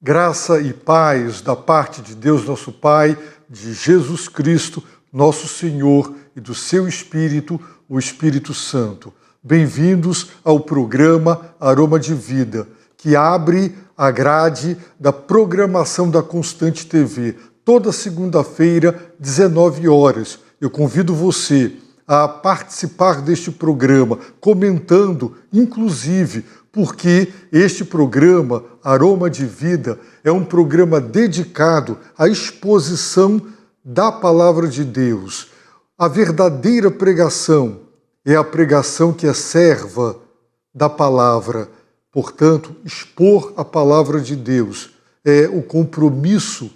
Graça e paz da parte de Deus nosso Pai, de Jesus Cristo, nosso Senhor, e do seu Espírito, o Espírito Santo. Bem-vindos ao programa Aroma de Vida, que abre a grade da programação da Constante TV. Toda segunda-feira, 19 horas. Eu convido você a participar deste programa, comentando, inclusive, porque este programa, Aroma de Vida, é um programa dedicado à exposição da Palavra de Deus. A verdadeira pregação é a pregação que é serva da Palavra. Portanto, expor a Palavra de Deus é o compromisso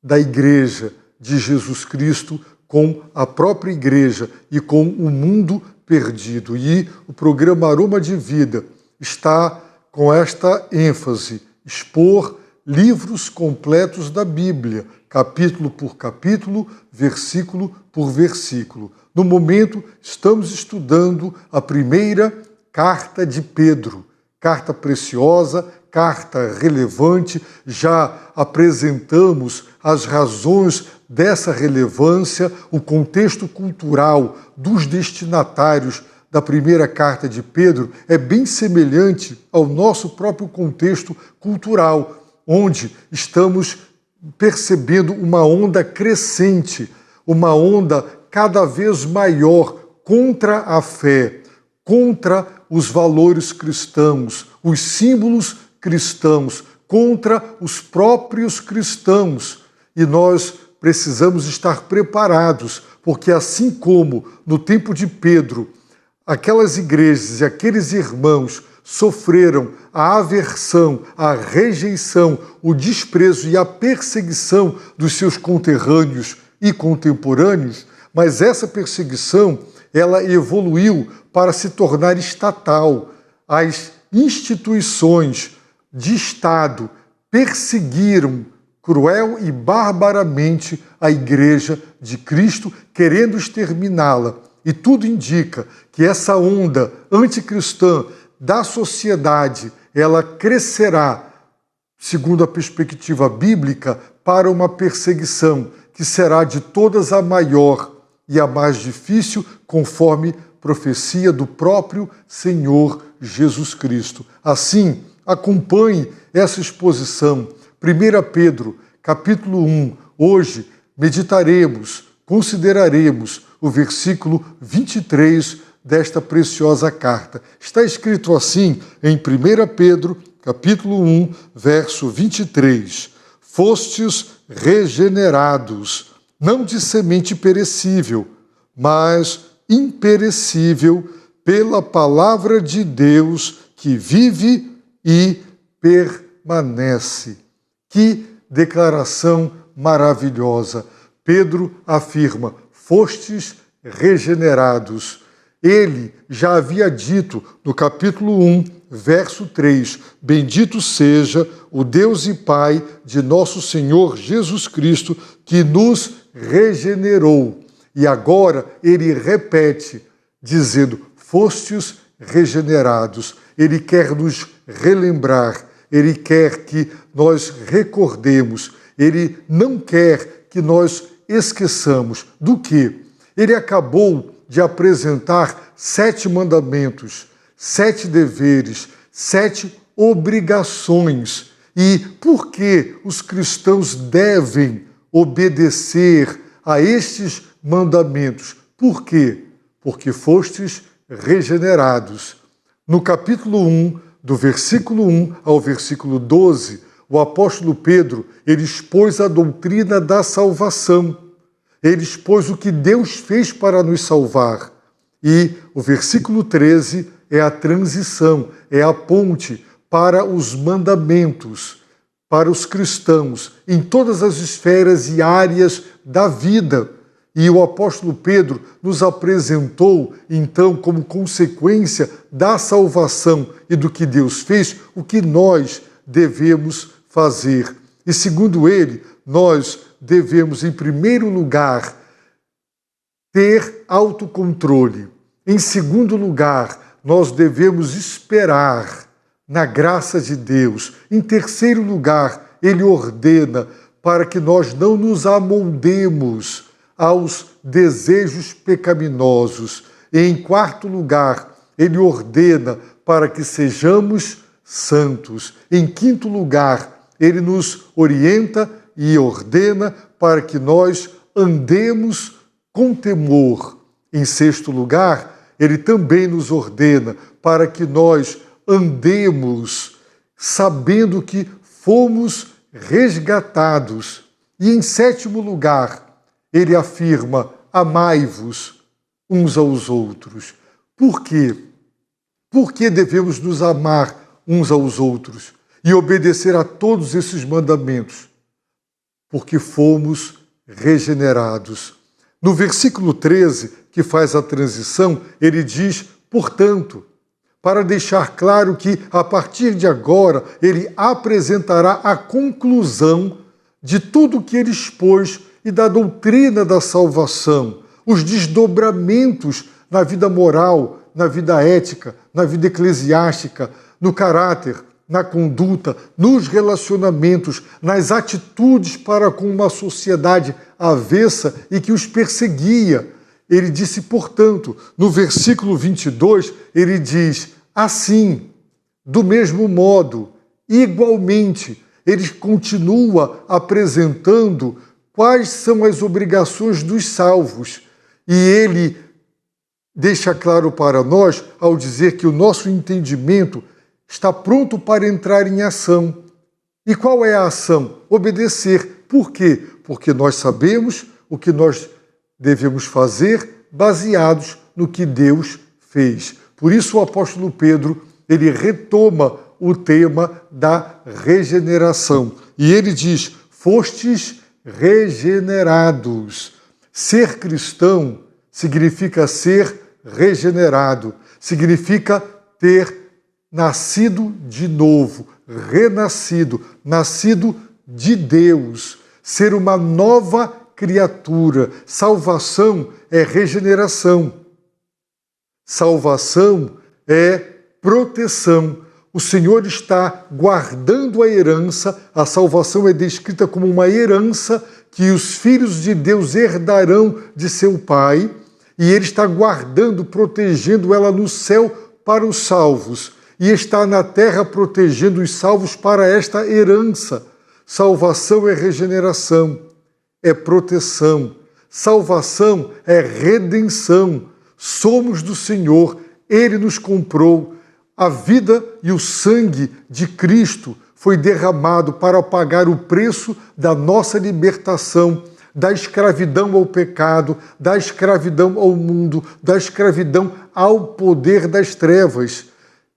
da Igreja de Jesus Cristo com a própria Igreja e com o mundo perdido. E o programa Aroma de Vida está com esta ênfase: expor livros completos da Bíblia, capítulo por capítulo, versículo por versículo. No momento, estamos estudando a primeira carta de Pedro, carta preciosa, carta relevante. Já apresentamos as razões dessa relevância, o contexto cultural dos destinatários da primeira carta de Pedro é bem semelhante ao nosso próprio contexto cultural, onde estamos percebendo uma onda crescente, uma onda cada vez maior contra a fé, contra os valores cristãos, os símbolos cristãos, contra os próprios cristãos. E nós precisamos estar preparados, porque assim como no tempo de Pedro, aquelas igrejas e aqueles irmãos sofreram a aversão, a rejeição, o desprezo e a perseguição dos seus conterrâneos e contemporâneos, mas essa perseguição, ela evoluiu para se tornar estatal. As instituições de Estado perseguiram cruel e barbaramente a Igreja de Cristo, querendo exterminá-la. E tudo indica que essa onda anticristã da sociedade, ela crescerá, segundo a perspectiva bíblica, para uma perseguição que será de todas a maior e a mais difícil, conforme profecia do próprio Senhor Jesus Cristo. Assim, acompanhe essa exposição. 1 Pedro, capítulo 1. Hoje meditaremos, consideraremos o versículo 23 desta preciosa carta. Está escrito assim em 1 Pedro, capítulo 1, verso 23. Fostes regenerados, não de semente perecível, mas imperecível, pela palavra de Deus que vive e permanece. Que declaração maravilhosa! Pedro afirma: fostes regenerados. Ele já havia dito no capítulo 1, verso 3, bendito seja o Deus e Pai de nosso Senhor Jesus Cristo, que nos regenerou. E agora ele repete, dizendo, fostes regenerados. Ele quer nos relembrar, ele quer que nós recordemos, ele não quer que nós esqueçamos do que ele acabou de apresentar 7 mandamentos, 7 deveres, 7 obrigações. E por que os cristãos devem obedecer a estes mandamentos? Por quê? Porque fostes regenerados. No capítulo 1, do versículo 1 ao versículo 12, o apóstolo Pedro, ele expôs a doutrina da salvação. Ele expôs o que Deus fez para nos salvar. E o versículo 13 é a transição, é a ponte para os mandamentos, para os cristãos, em todas as esferas e áreas da vida. E o apóstolo Pedro nos apresentou, então, como consequência da salvação e do que Deus fez, o que nós devemos fazer. E segundo ele, nós devemos, em primeiro lugar, ter autocontrole. Em segundo lugar, nós devemos esperar na graça de Deus. Em terceiro lugar, ele ordena para que nós não nos amoldemos aos desejos pecaminosos. E, em quarto lugar, ele ordena para que sejamos santos. Em quinto lugar, ele nos orienta e ordena para que nós andemos com temor. Em sexto lugar, ele também nos ordena para que nós andemos sabendo que fomos resgatados. E em sétimo lugar, ele afirma: amai-vos uns aos outros. Por quê? Por que devemos nos amar uns aos outros e obedecer a todos esses mandamentos? Porque fomos regenerados. No versículo 13, que faz a transição, ele diz: portanto, para deixar claro que, a partir de agora, ele apresentará a conclusão de tudo que ele expôs e da doutrina da salvação, os desdobramentos na vida moral, na vida ética, na vida eclesiástica, no caráter, na conduta, nos relacionamentos, nas atitudes para com uma sociedade avessa e que os perseguia. Ele disse, portanto, no versículo 22, ele diz: assim, do mesmo modo, igualmente, ele continua apresentando quais são as obrigações dos salvos. E ele deixa claro para nós, ao dizer que o nosso entendimento está pronto para entrar em ação. E qual é a ação? Obedecer. Por quê? Porque nós sabemos o que nós devemos fazer baseados no que Deus fez. Por isso o apóstolo Pedro, ele retoma o tema da regeneração. E ele diz: fostes regenerados. Ser cristão significa ser regenerado, significa ter nascido de novo, renascido, nascido de Deus, ser uma nova criatura. Salvação é regeneração. Salvação é proteção. O Senhor está guardando a herança. A salvação é descrita como uma herança que os filhos de Deus herdarão de seu Pai, e Ele está guardando, protegendo ela no céu para os salvos, e está na terra protegendo os salvos para esta herança. Salvação é regeneração, é proteção. Salvação é redenção. Somos do Senhor, Ele nos comprou. A vida e o sangue de Cristo foi derramado para pagar o preço da nossa libertação, da escravidão ao pecado, da escravidão ao mundo, da escravidão ao poder das trevas.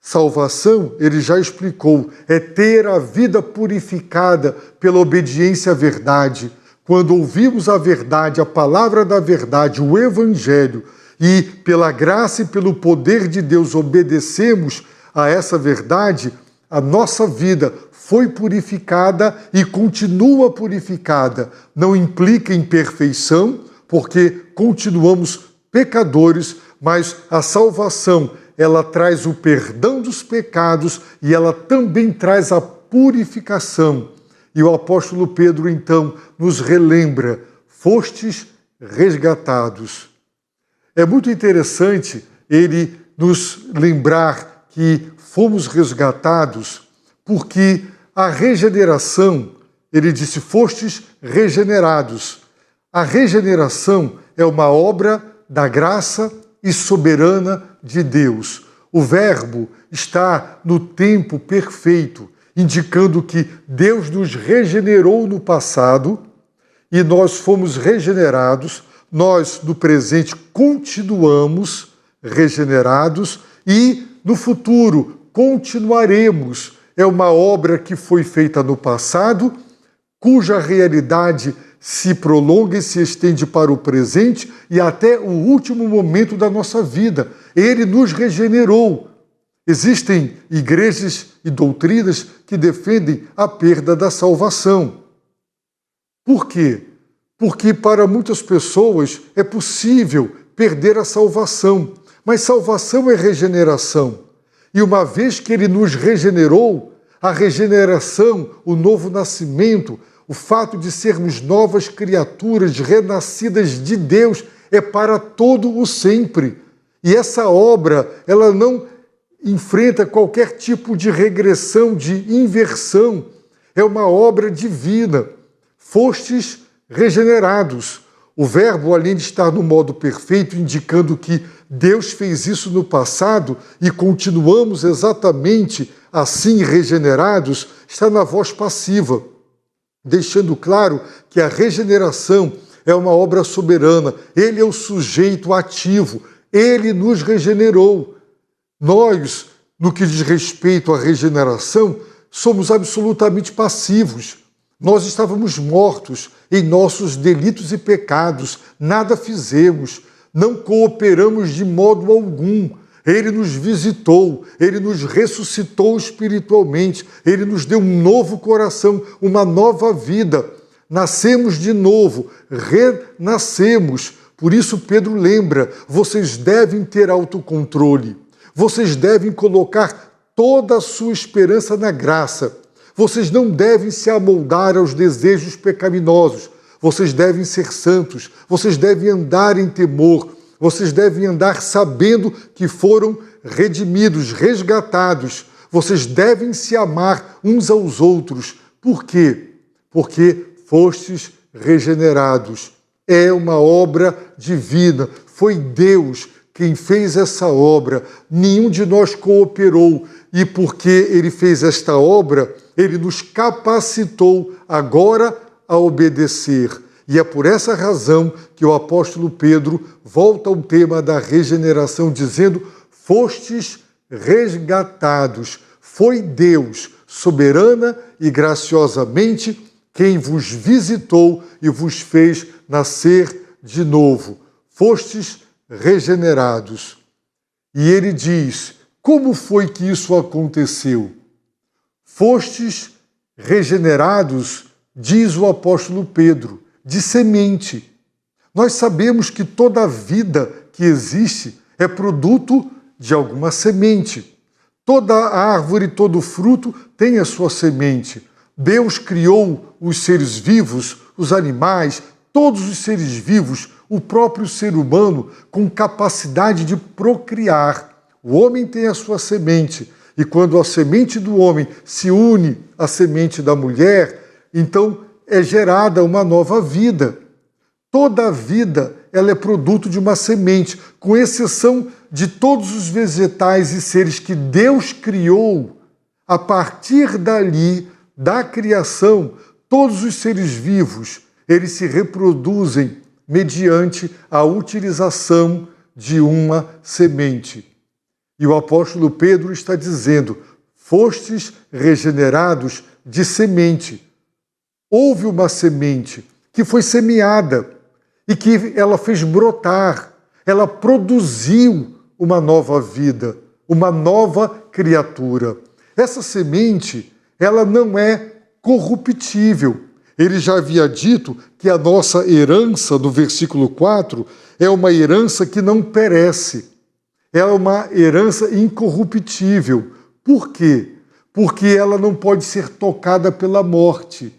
Salvação, ele já explicou, é ter a vida purificada pela obediência à verdade. Quando ouvimos a verdade, a palavra da verdade, o Evangelho, e pela graça e pelo poder de Deus obedecemos a essa verdade, a nossa vida foi purificada e continua purificada. Não implica em perfeição, porque continuamos pecadores, mas a salvação, ela traz o perdão dos pecados e ela também traz a purificação. E o apóstolo Pedro, então, nos relembra: fostes resgatados. É muito interessante ele nos lembrar que fomos resgatados, porque a regeneração, ele disse, fostes regenerados. A regeneração é uma obra da graça e soberana de Deus. O verbo está no tempo perfeito, indicando que Deus nos regenerou no passado e nós fomos regenerados. Nós, no presente, continuamos regenerados e, no futuro, continuaremos. É uma obra que foi feita no passado, cuja realidade se prolonga e se estende para o presente e até o último momento da nossa vida. Ele nos regenerou. Existem igrejas e doutrinas que defendem a perda da salvação. Por quê? Porque para muitas pessoas é possível perder a salvação, mas salvação é regeneração. E uma vez que Ele nos regenerou, A regeneração, o novo nascimento, o fato de sermos novas criaturas renascidas de Deus é para todo o sempre. E essa obra, ela não enfrenta qualquer tipo de regressão, de inversão. É uma obra divina. Fostes regenerados. O verbo, além de estar no modo perfeito, indicando que Deus fez isso no passado e continuamos exatamente assim regenerados, está na voz passiva, deixando claro que a regeneração é uma obra soberana. Ele é o sujeito ativo, ele nos regenerou. Nós, no que diz respeito à regeneração, somos absolutamente passivos. Nós estávamos mortos em nossos delitos e pecados, nada fizemos, não cooperamos de modo algum. Ele nos visitou, Ele nos ressuscitou espiritualmente, Ele nos deu um novo coração, uma nova vida. Nascemos de novo, renascemos. Por isso Pedro lembra, vocês devem ter autocontrole, vocês devem colocar toda a sua esperança na graça. Vocês não devem se amoldar aos desejos pecaminosos. Vocês devem ser santos. Vocês devem andar em temor. Vocês devem andar sabendo que foram redimidos, resgatados. Vocês devem se amar uns aos outros. Por quê? Porque fostes regenerados. É uma obra divina. Foi Deus quem fez essa obra. Nenhum de nós cooperou. E porque Ele fez esta obra, Ele nos capacitou agora a obedecer. E é por essa razão que o apóstolo Pedro volta ao tema da regeneração, dizendo: fostes resgatados. Foi Deus, soberana e graciosamente, quem vos visitou e vos fez nascer de novo. Fostes regenerados. E ele diz: como foi que isso aconteceu? Fostes regenerados, diz o apóstolo Pedro, de semente. Nós sabemos que toda a vida que existe é produto de alguma semente. Toda árvore, todo fruto tem a sua semente. Deus criou os seres vivos, os animais, todos os seres vivos, o próprio ser humano, com capacidade de procriar. O homem tem a sua semente, e quando a semente do homem se une à semente da mulher, então é gerada uma nova vida. Toda a vida ela é produto de uma semente, com exceção de todos os vegetais e seres que Deus criou. A partir dali, da criação, todos os seres vivos, eles se reproduzem mediante a utilização de uma semente. E o apóstolo Pedro está dizendo: fostes regenerados de semente. Houve uma semente que foi semeada e que ela fez brotar, ela produziu uma nova vida, uma nova criatura. Essa semente, ela não é corruptível. Ele já havia dito que a nossa herança, no versículo 4, é uma herança que não perece. É uma herança incorruptível. Por quê? Porque ela não pode ser tocada pela morte.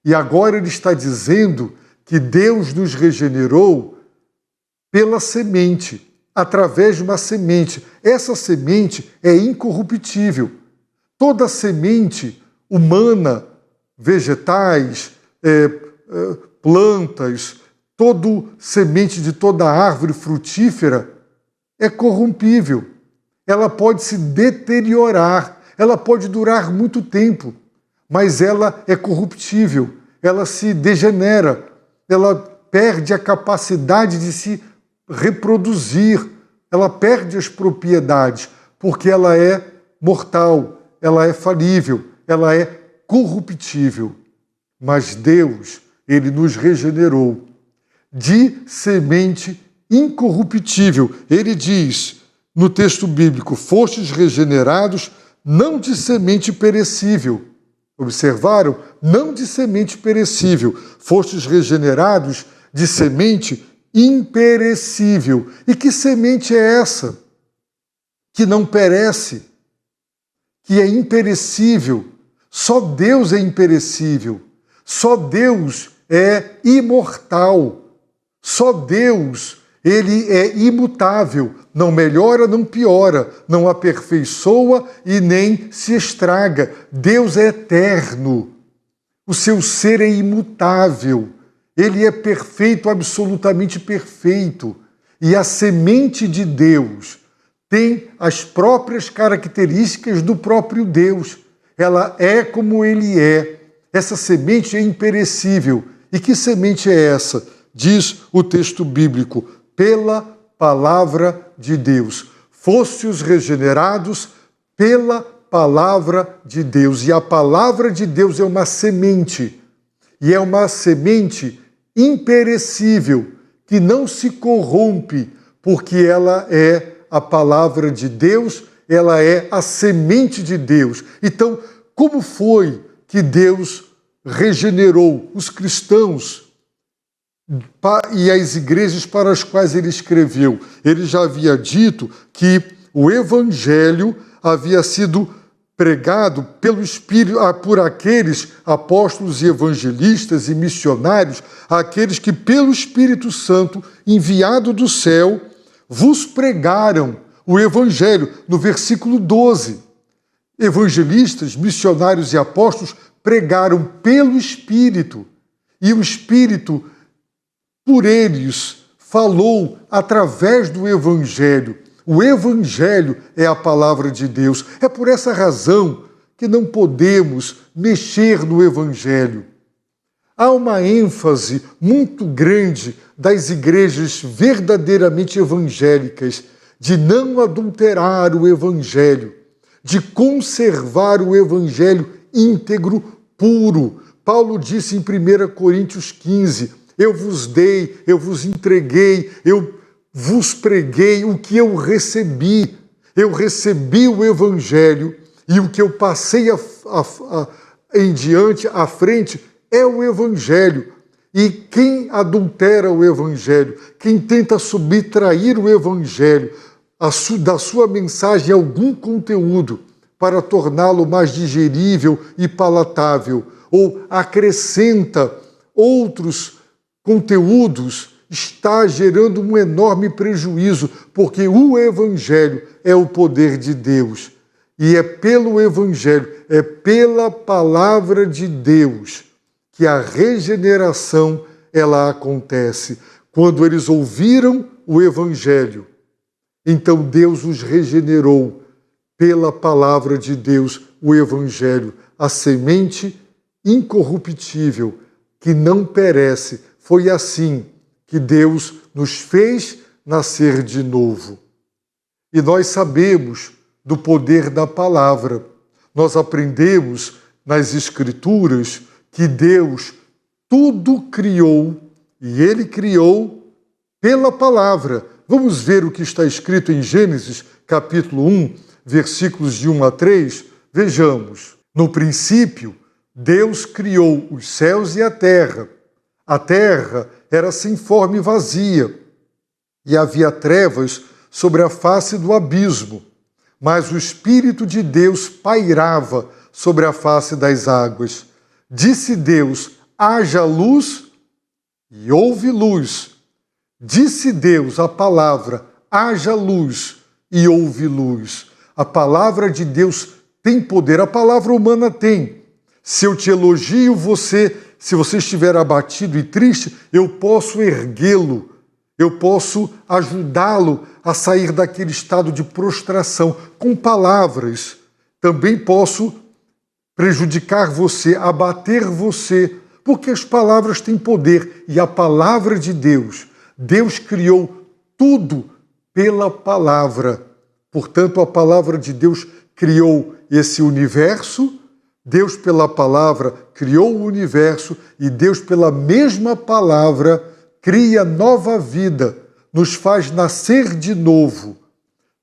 E agora ele está dizendo que Deus nos regenerou pela semente, através de uma semente. Essa semente é incorruptível. Toda semente humana, vegetais, plantas, toda semente de toda árvore frutífera é corrompível. Ela pode se deteriorar, ela pode durar muito tempo, mas ela é corruptível, ela se degenera, ela perde a capacidade de se reproduzir, ela perde as propriedades, porque ela é mortal, ela é falível, ela é corruptível. Mas Deus, Ele nos regenerou de semente incorruptível. Ele diz no texto bíblico: fostes regenerados não de semente perecível. Observaram? Não de semente perecível. Fostes regenerados de semente imperecível. E que semente é essa? Que não perece, que é imperecível. Só Deus é imperecível. Só Deus é imortal. Só Deus, ele é imutável. Não melhora, não piora, não aperfeiçoa e nem se estraga. Deus é eterno. O seu ser é imutável. Ele é perfeito, absolutamente perfeito. E a semente de Deus tem as próprias características do próprio Deus. Ela é como ele é. Essa semente é imperecível. E que semente é essa? Diz o texto bíblico, pela palavra de Deus. Fostes regenerados pela palavra de Deus. E a palavra de Deus é uma semente. E é uma semente imperecível, que não se corrompe, porque ela é a palavra de Deus, ela é a semente de Deus. Então, como foi que Deus regenerou os cristãos e as igrejas para as quais ele escreveu? Ele já havia dito que o evangelho havia sido pregado pelo Espírito por aqueles apóstolos e evangelistas e missionários, aqueles que pelo Espírito Santo, enviado do céu, vos pregaram o evangelho. No versículo 12, evangelistas, missionários e apóstolos pregaram pelo Espírito, e o Espírito, por eles, falou através do evangelho. O evangelho é a palavra de Deus. É por essa razão que não podemos mexer no evangelho. Há uma ênfase muito grande das igrejas verdadeiramente evangélicas de não adulterar o evangelho, de conservar o evangelho íntegro, puro. Paulo disse em 1 Coríntios 15, eu vos dei, eu vos entreguei, eu vos preguei o que eu recebi. Eu recebi o evangelho e o que eu passei em diante, à frente, é o evangelho. E quem adultera o evangelho, quem tenta subtrair o evangelho da sua mensagem algum conteúdo para torná-lo mais digerível e palatável, ou acrescenta outros conteúdos, está gerando um enorme prejuízo, porque o evangelho é o poder de Deus. E é pelo evangelho, é pela palavra de Deus que a regeneração ela acontece. Quando eles ouviram o evangelho, então Deus os regenerou pela palavra de Deus, o evangelho, a semente incorruptível que não perece. Foi assim que Deus nos fez nascer de novo. E nós sabemos do poder da palavra. Nós aprendemos nas Escrituras que Deus tudo criou, e Ele criou pela palavra. Vamos ver o que está escrito em Gênesis, capítulo 1, versículos de 1 a 3. Vejamos. No princípio, Deus criou os céus e a terra. A terra era sem forma e vazia, e havia trevas sobre a face do abismo, mas o Espírito de Deus pairava sobre a face das águas. Disse Deus, haja luz, e houve luz. Disse Deus, a palavra, haja luz, e houve luz. A palavra de Deus tem poder, a palavra humana tem. Se eu te elogio, se você estiver abatido e triste, eu posso erguê-lo, eu posso ajudá-lo a sair daquele estado de prostração com palavras. Também posso prejudicar você, abater você, porque as palavras têm poder. E a palavra de Deus, Deus criou tudo pela palavra. Portanto, a palavra de Deus criou esse universo, Deus pela palavra criou o universo e Deus pela mesma palavra cria nova vida, nos faz nascer de novo.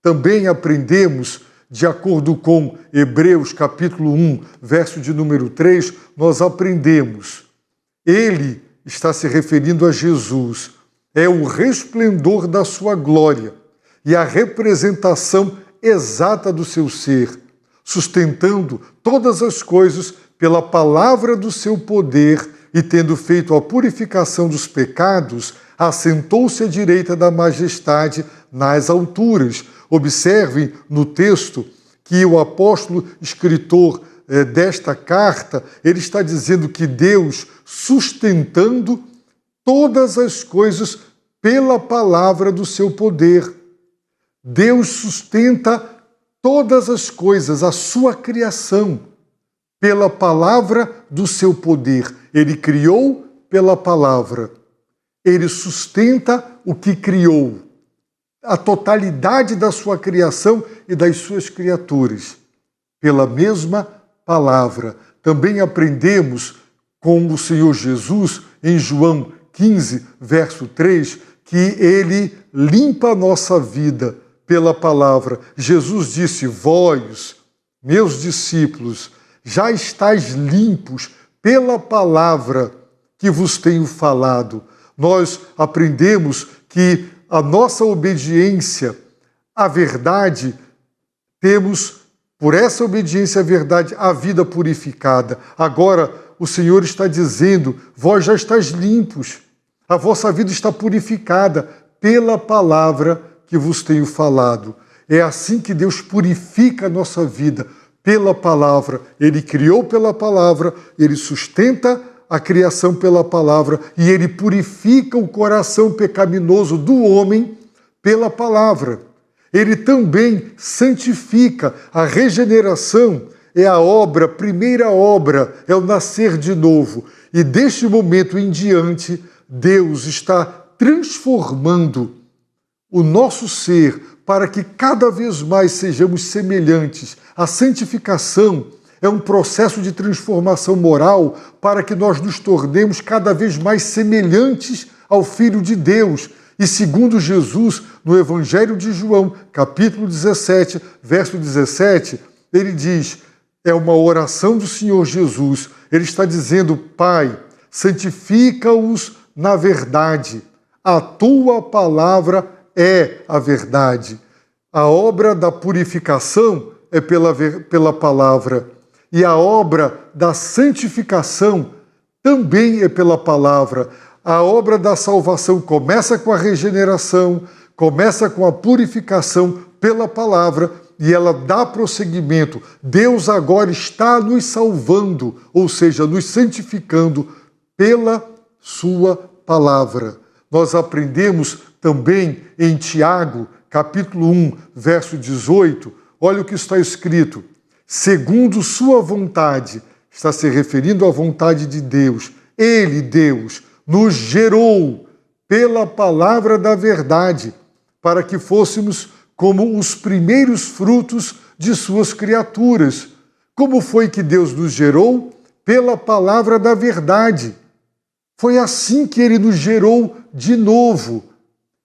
Também aprendemos, de acordo com Hebreus capítulo 1, verso de número 3, nós aprendemos. Ele está se referindo a Jesus, é o resplendor da sua glória e a representação exata do seu ser. sustentando todas as coisas pela palavra do seu poder e tendo feito a purificação dos pecados, assentou-se à direita da majestade nas alturas. Observem no texto que o apóstolo escritor desta carta, ele está dizendo que Deus sustentando todas as coisas pela palavra do seu poder. Deus sustenta todas as coisas, a sua criação, pela palavra do seu poder. Ele criou pela palavra. Ele sustenta o que criou, a totalidade da sua criação e das suas criaturas, pela mesma palavra. Também aprendemos com o Senhor Jesus, em João 15, verso 3, que ele limpa a nossa vida pela palavra. Jesus disse: vós, meus discípulos, já estáis limpos pela palavra que vos tenho falado. Nós aprendemos que a nossa obediência à verdade, temos, por essa obediência à verdade, a vida purificada. Agora, o Senhor está dizendo: vós já estáis limpos, a vossa vida está purificada pela palavra que vos tenho falado. É assim que Deus purifica a nossa vida, pela palavra. Ele criou pela palavra, ele sustenta a criação pela palavra e ele purifica o coração pecaminoso do homem pela palavra. Ele também santifica. A regeneração é a obra, primeira obra, é o nascer de novo. E deste momento em diante, Deus está transformando o nosso ser para que cada vez mais sejamos semelhantes. A santificação é um processo de transformação moral para que nós nos tornemos cada vez mais semelhantes ao Filho de Deus. E segundo Jesus, no Evangelho de João, capítulo 17, verso 17, ele diz, é uma oração do Senhor Jesus, ele está dizendo: Pai, santifica-os na verdade, a tua palavra é a verdade. A obra da purificação é pela palavra. E a obra da santificação também é pela palavra. A obra da salvação começa com a regeneração, começa com a purificação pela palavra e ela dá prosseguimento. Deus agora está nos salvando, ou seja, nos santificando pela sua palavra. Nós aprendemos também em Tiago, capítulo 1, verso 18, olha o que está escrito: segundo sua vontade, está se referindo à vontade de Deus. Ele, Deus, nos gerou pela palavra da verdade, para que fôssemos como os primeiros frutos de suas criaturas. Como foi que Deus nos gerou? Pela palavra da verdade. Foi assim que ele nos gerou de novo.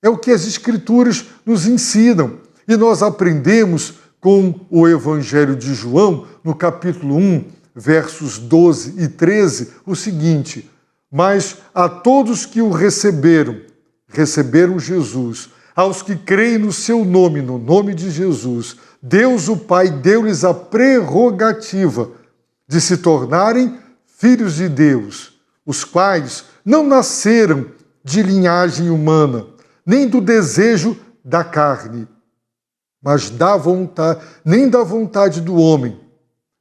É o que as Escrituras nos ensinam. E nós aprendemos com o Evangelho de João, no capítulo 1, versos 12 e 13, o seguinte: mas a todos que o receberam Jesus. Aos que creem no seu nome, no nome de Jesus, Deus o Pai deu-lhes a prerrogativa de se tornarem filhos de Deus, os quais não nasceram de linhagem humana, nem do desejo da carne, mas nem da vontade do homem,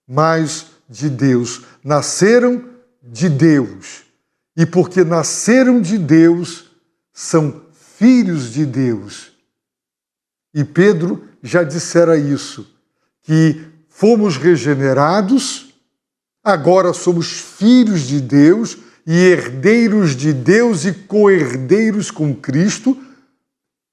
mas de Deus. Nasceram de Deus. E porque nasceram de Deus, são filhos de Deus. E Pedro já dissera isso, que fomos regenerados, agora somos filhos de Deus e herdeiros de Deus e co-herdeiros com Cristo,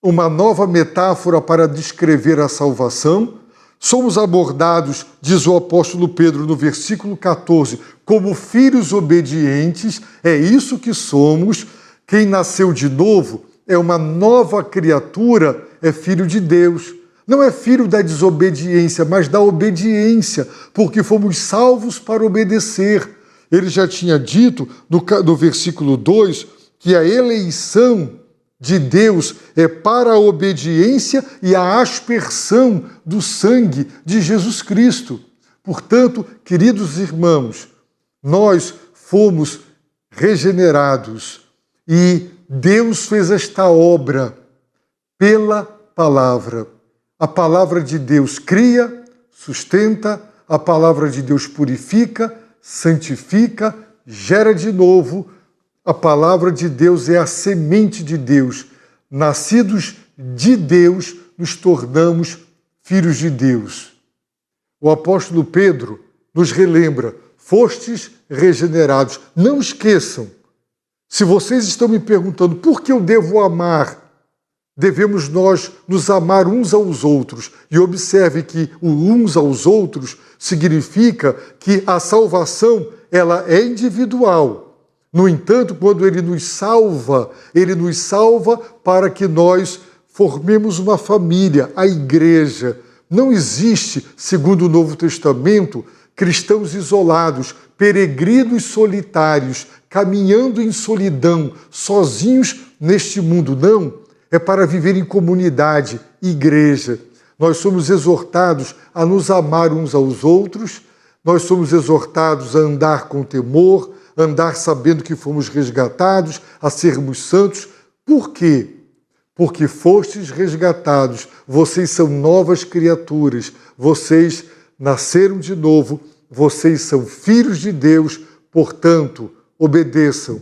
uma nova metáfora para descrever a salvação. Somos abordados, diz o apóstolo Pedro no versículo 14, como filhos obedientes. É isso que somos. Quem nasceu de novo é uma nova criatura, é filho de Deus. Não é filho da desobediência, mas da obediência, porque fomos salvos para obedecer. Ele já tinha dito no versículo 2 que a eleição de Deus é para a obediência e a aspersão do sangue de Jesus Cristo. Portanto, queridos irmãos, nós fomos regenerados e Deus fez esta obra pela palavra. A palavra de Deus cria, sustenta, a palavra de Deus purifica, santifica, gera de novo. A palavra de Deus é a semente de Deus. Nascidos de Deus, nos tornamos filhos de Deus. O apóstolo Pedro nos relembra: fostes regenerados. Não esqueçam, se vocês estão me perguntando por que eu devo amar, devemos nós nos amar uns aos outros. E observe que o uns aos outros significa que a salvação ela é individual. No entanto, quando Ele nos salva para que nós formemos uma família, a igreja. Não existe, segundo o Novo Testamento, cristãos isolados, peregrinos solitários, caminhando em solidão, sozinhos neste mundo. Não, é para viver em comunidade, igreja. Nós somos exortados a nos amar uns aos outros, nós somos exortados a andar com temor, andar sabendo que fomos resgatados, a sermos santos. Por quê? Porque fostes resgatados, vocês são novas criaturas, vocês nasceram de novo, vocês são filhos de Deus, portanto, obedeçam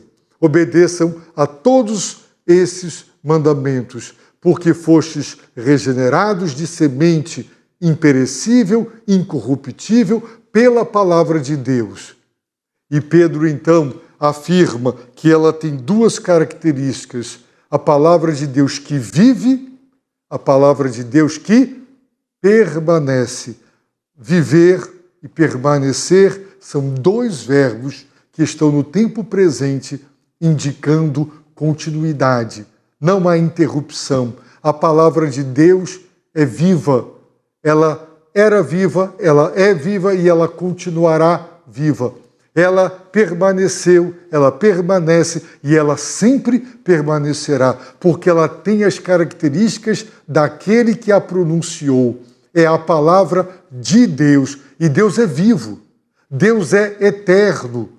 a todos esses mandamentos, porque fostes regenerados de semente imperecível, incorruptível, pela palavra de Deus. E Pedro, então, afirma que ela tem duas características: a palavra de Deus que vive, a palavra de Deus que permanece. Viver e permanecer são dois verbos que estão no tempo presente, indicando continuidade. Não há interrupção. A palavra de Deus é viva. Ela era viva, ela é viva e ela continuará viva. Ela permaneceu, ela permanece e ela sempre permanecerá, porque ela tem as características daquele que a pronunciou. É a palavra de Deus, e Deus é vivo, Deus é eterno,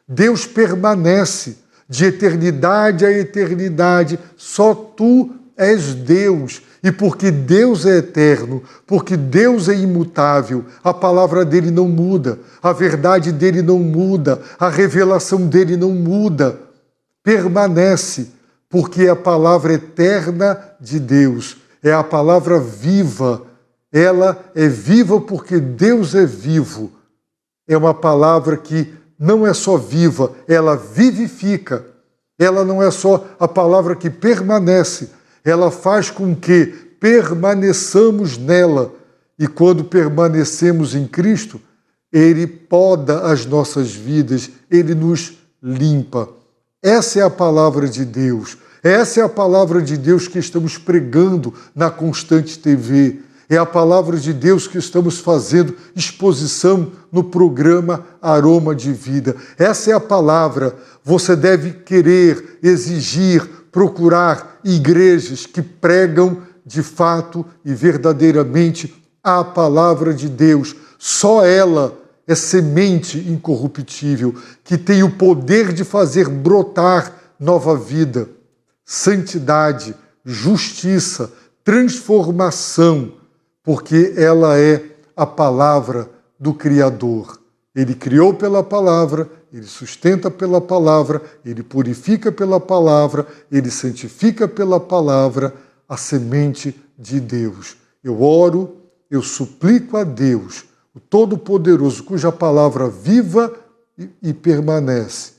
Deus permanece de eternidade a eternidade, só tu és Deus. E porque Deus é eterno, porque Deus é imutável, a palavra dele não muda, a verdade dele não muda, a revelação dele não muda, permanece, porque é a palavra eterna de Deus, é a palavra viva, ela é viva porque Deus é vivo. É uma palavra que não é só viva, ela vivifica, ela não é só a palavra que permanece, ela faz com que permaneçamos nela. E quando permanecemos em Cristo, Ele poda as nossas vidas, Ele nos limpa. Essa é a palavra de Deus. Essa é a palavra de Deus que estamos pregando na Constante TV. É a palavra de Deus que estamos fazendo exposição no programa Aroma de Vida. Essa é a palavra. Você deve querer, exigir, procurar igrejas que pregam de fato e verdadeiramente a palavra de Deus. Só ela é semente incorruptível, que tem o poder de fazer brotar nova vida, santidade, justiça, transformação, porque ela é a palavra do Criador. Ele criou pela palavra, Ele sustenta pela palavra, Ele purifica pela palavra, Ele santifica pela palavra, a semente de Deus. Eu oro, eu suplico a Deus, o Todo-Poderoso, cuja palavra viva e permanece,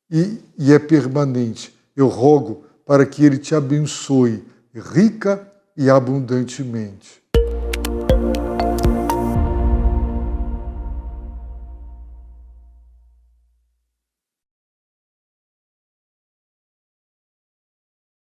e é permanente. Eu rogo para que Ele te abençoe rica e abundantemente.